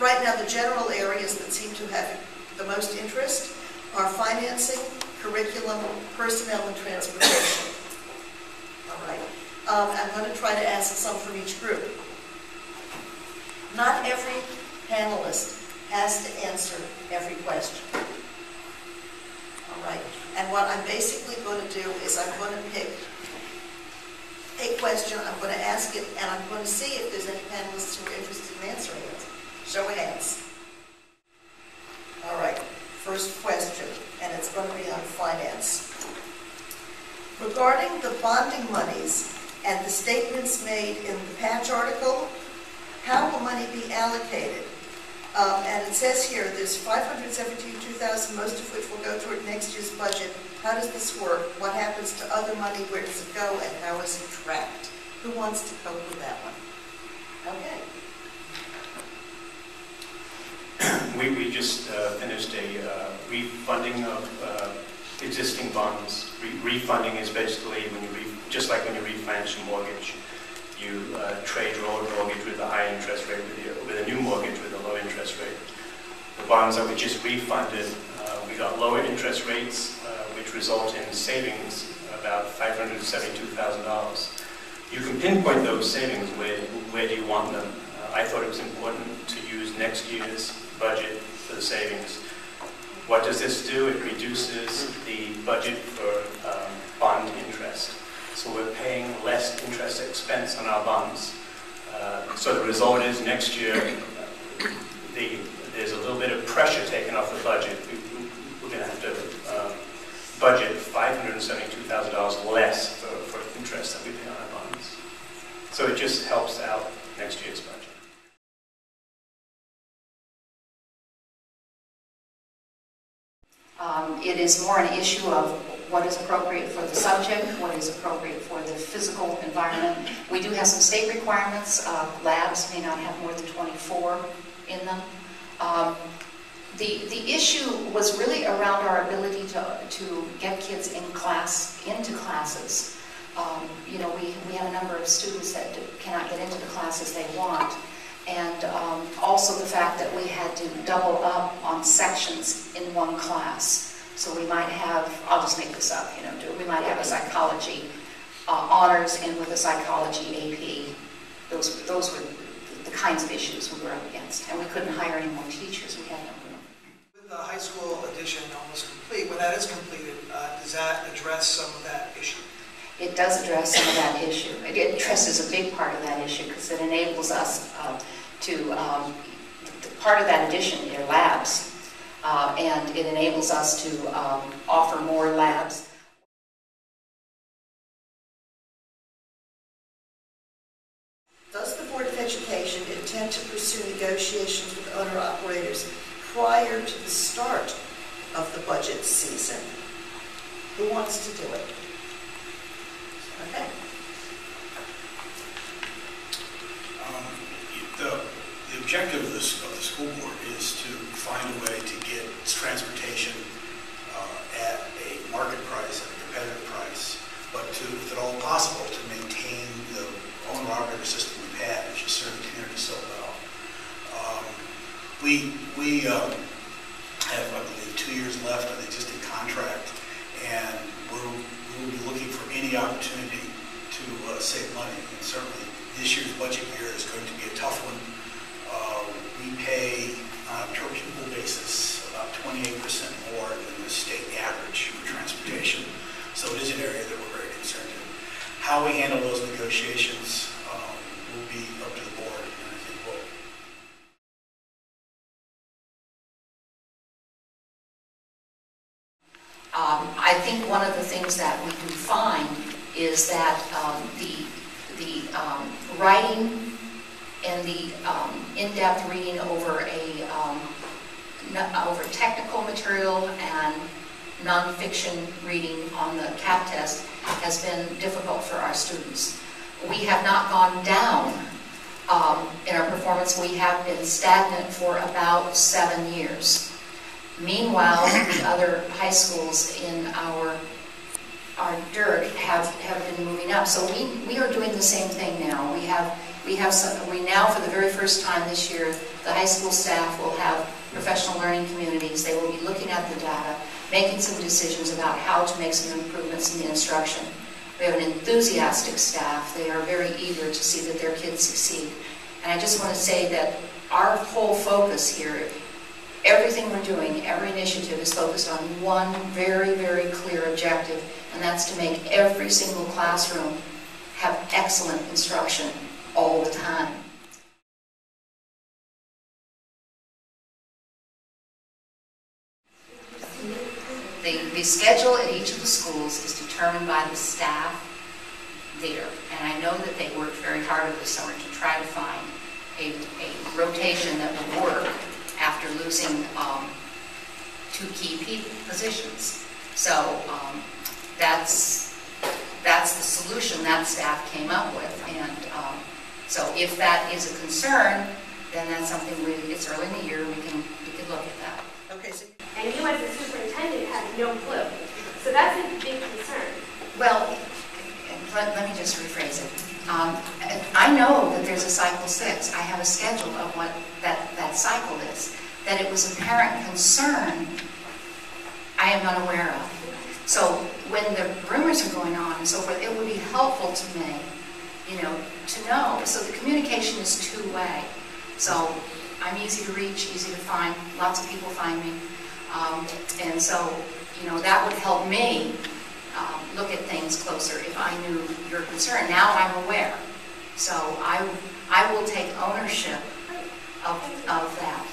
Right now, the general areas that seem to have the most interest are financing, curriculum, personnel, and transportation. All right. I'm going to try to ask some from each group. Not every panelist has to answer every question. All right. And what I'm basically going to do is I'm going to pick a question, I'm going to ask it, and I'm going to see if there's any panelists who are interested in answering it. Show of hands. All right. First question, and it's going to be on finance. Regarding the bonding monies and the statements made in the Patch article, how will money be allocated? And it says here there's $572,000, most of which will go toward next year's budget. How does this work? What happens to other money? Where does it go? And how is it tracked? Who wants to cope with that one? Okay. We just finished a refunding of existing bonds. Refunding is basically when you just like when you refinance your mortgage, you trade your old mortgage with a high interest rate with a new mortgage with a low interest rate. The bonds that we just refunded, we got lower interest rates, which result in savings about $572,000. You can pinpoint those savings. Where do you want them? I thought it was important to use next year's budget for the savings. What does this do? It reduces the budget for bond interest. So we're paying less interest expense on our bonds. So the result is next year there's a little bit of pressure taken off the budget. We're going to have to budget $572,000 less for interest that we pay on our bonds. So it just helps out next year's budget. It is more an issue of what is appropriate for the subject, what is appropriate for the physical environment. We do have some state requirements. Labs may not have more than 24 in them. The issue was really around our ability to get kids into classes. You know, we have a number of students that cannot get into the classes they want. And also the fact that we had to double up on sections in one class. So we might have, I'll just make this up, you know, we might have a psychology honors and with a psychology AP. Those were the kinds of issues we were up against. And we couldn't hire any more teachers. We had no room. With the high school edition almost complete, when that is completed, does that address some of that issue? It does address some of that issue. It addresses a big part of that issue because it enables us part of that addition are labs, and it enables us to offer more labs. Does the Board of Education intend to pursue negotiations with owner-operators prior to the start of the budget season? Who wants to do it? Okay. The objective of the school board is to find a way to get transportation at a market price, at a competitive price, but to, if at all possible, to maintain the owner-operator system we've had, which has served the community so well. We have, I believe, 2 years left on the existing contract, and we will be looking for any opportunity to save money. And certainly this year's budget year is going to be a tough one. We pay on a per pupil basis about 28% more than the state average for transportation. So it is an area that we're very concerned in. How we handle those negotiations will be up to the board, and I think we'll. I think one of the things that we can find is that the writing and the in-depth reading over over technical material and nonfiction reading on the CAP test has been difficult for our students. We have not gone down in our performance. We have been stagnant for about 7 years. Meanwhile, the other high schools in our DIRG have been moving up. So we are doing the same thing now. We we now, for the very first time this year, the high school staff will have professional learning communities. They will be looking at the data, making some decisions about how to make some improvements in the instruction. We have an enthusiastic staff. They are very eager to see that their kids succeed. And I just want to say that our whole focus here, everything we're doing, every initiative is focused on one very, very clear objective, and that's to make every single classroom have excellent instruction all the time. The schedule at each of the schools is determined by the staff there, and I know that they worked very hard this summer to try to find a rotation that will work after losing 2 key positions. So that's the solution that staff came up with, and so if that is a concern, then that's something it's early in the year, we can look at that. Okay, so And you as a superintendent had no clue. So that's a big concern. Well, let me just rephrase it. I know that there's a cycle 6. I have a schedule of what that cycle is. That it was a parent concern, I am not aware of. So when the rumors are going on and so forth, it would be helpful to me, to know. So the communication is two-way. So I'm easy to reach, easy to find. Lots of people find me. And so, that would help me look at things closer if I knew your concern. Now I'm aware. So I will take ownership of that.